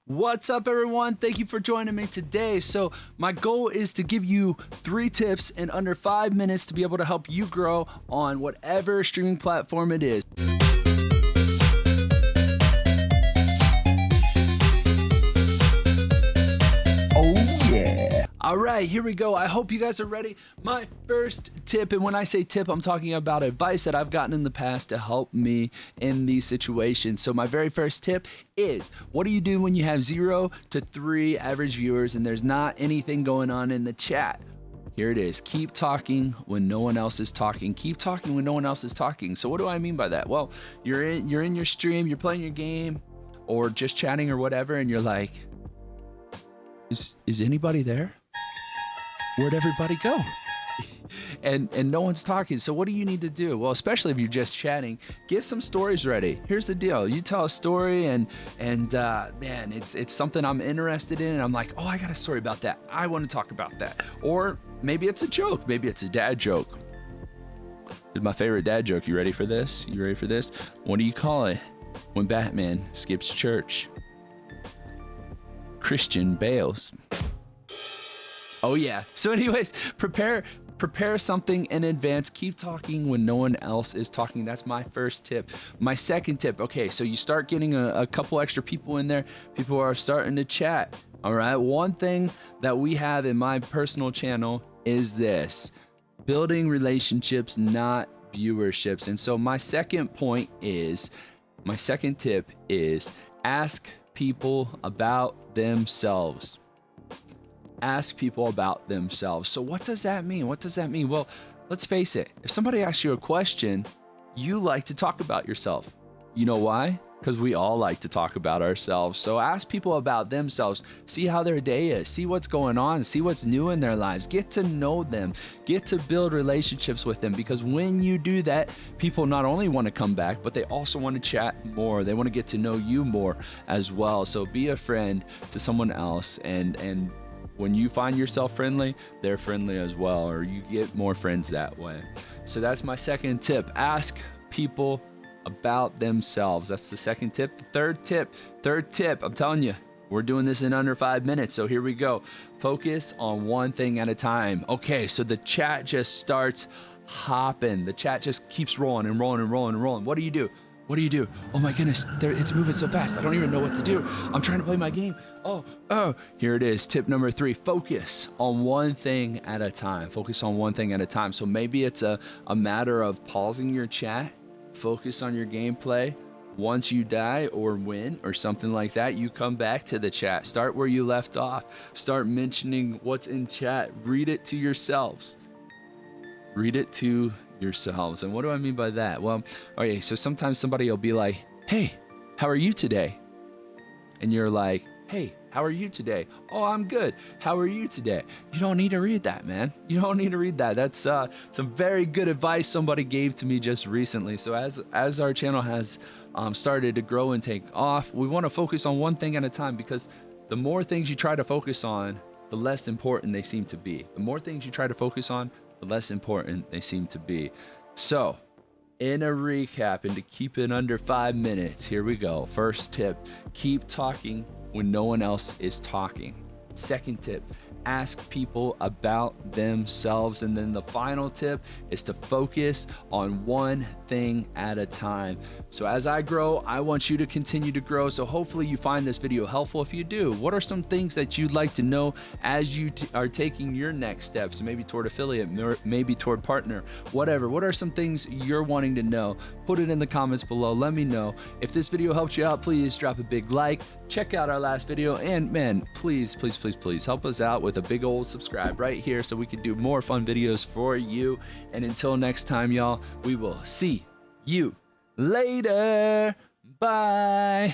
What's up, everyone? Thank you for joining me today. So my goal is to give you 3 tips in under 5 minutes to be able to help you grow on whatever streaming platform it is. All right, here we go. I hope you guys are ready. My first tip, and when I say tip, I'm talking about advice that I've gotten in the past to help me in these situations. So my very first tip is, what do you do when you have 0 to 3 average viewers and there's not anything going on in the chat? Here it is. Keep talking when no one else is talking. Keep talking when no one else is talking. So what do I mean by that? Well, you're in your stream, you're playing your game or just chatting or whatever, and you're like, is anybody there? Where'd everybody go? and no one's talking. So what do you need to do? Well, especially if you're just chatting, get some stories ready. Here's the deal. You tell a story and man, it's something I'm interested in. And I'm like, oh, I got a story about that. I want to talk about that. Or maybe it's a joke. Maybe it's a dad joke. It's my favorite dad joke. You ready for this? You ready for this? What do you call it when Batman skips church? Christian Bales. Oh yeah. So anyways, prepare something in advance. Keep talking when no one else is talking. That's my first tip. My second tip, okay, so you start getting a couple extra people in there. People are starting to chat. All right. One thing that we have in my personal channel is this: building relationships, not viewerships. And so my second tip is ask people about themselves. Ask people about themselves. So what does that mean? Well, let's face it. If somebody asks you a question, you like to talk about yourself. You know why? Because we all like to talk about ourselves. So ask people about themselves. See how their day is. See what's going on. See what's new in their lives. Get to know them. Get to build relationships with them. Because when you do that, people not only want to come back, but they also want to chat more. They want to get to know you more as well. So be a friend to someone else, and when you find yourself friendly, they're friendly as well, or you get more friends that way. So that's my second tip. Ask people about themselves. That's the second tip. The third tip, I'm telling you, we're doing this in under 5 minutes. So here we go. Focus on one thing at a time. Okay, so the chat just starts hopping. The chat just keeps rolling and rolling and rolling and rolling. What do you do? What do you do? Oh my goodness, it's moving so fast. I don't even know what to do. I'm trying to play my game. Oh, here it is. Tip number 3, focus on one thing at a time. Focus on one thing at a time. So maybe it's a matter of pausing your chat, focus on your gameplay. Once you die or win or something like that, you come back to the chat. Start where you left off. Start mentioning what's in chat. Read it to yourselves. Read it to yourselves. And what do I mean by that? Well, okay, so sometimes somebody will be like, hey, how are you today? And you're like, hey, how are you today? Oh, I'm good. How are you today? You don't need to read that, man. You don't need to read that. That's some very good advice somebody gave to me just recently. So as our channel has started to grow and take off, we want to focus on one thing at a time, because the more things you try to focus on, the less important they seem to be. The more things you try to focus on, the less important they seem to be. So, in a recap, and to keep it under 5 minutes, here we go. First tip, keep talking when no one else is talking. Second tip, ask people about themselves. And then the final tip is to focus on one thing at a time. So as I grow, I want you to continue to grow. So hopefully you find this video helpful. If you do, what are some things that you'd like to know as you are taking your next steps? Maybe toward affiliate, maybe toward partner, whatever. What are some things you're wanting to know? Put it in the comments below. Let me know. If this video helped you out, please drop a big like. Check out our last video. And man, please help us out with a big old subscribe right here so we can do more fun videos for you. And until next time, y'all, we will see you later. Bye.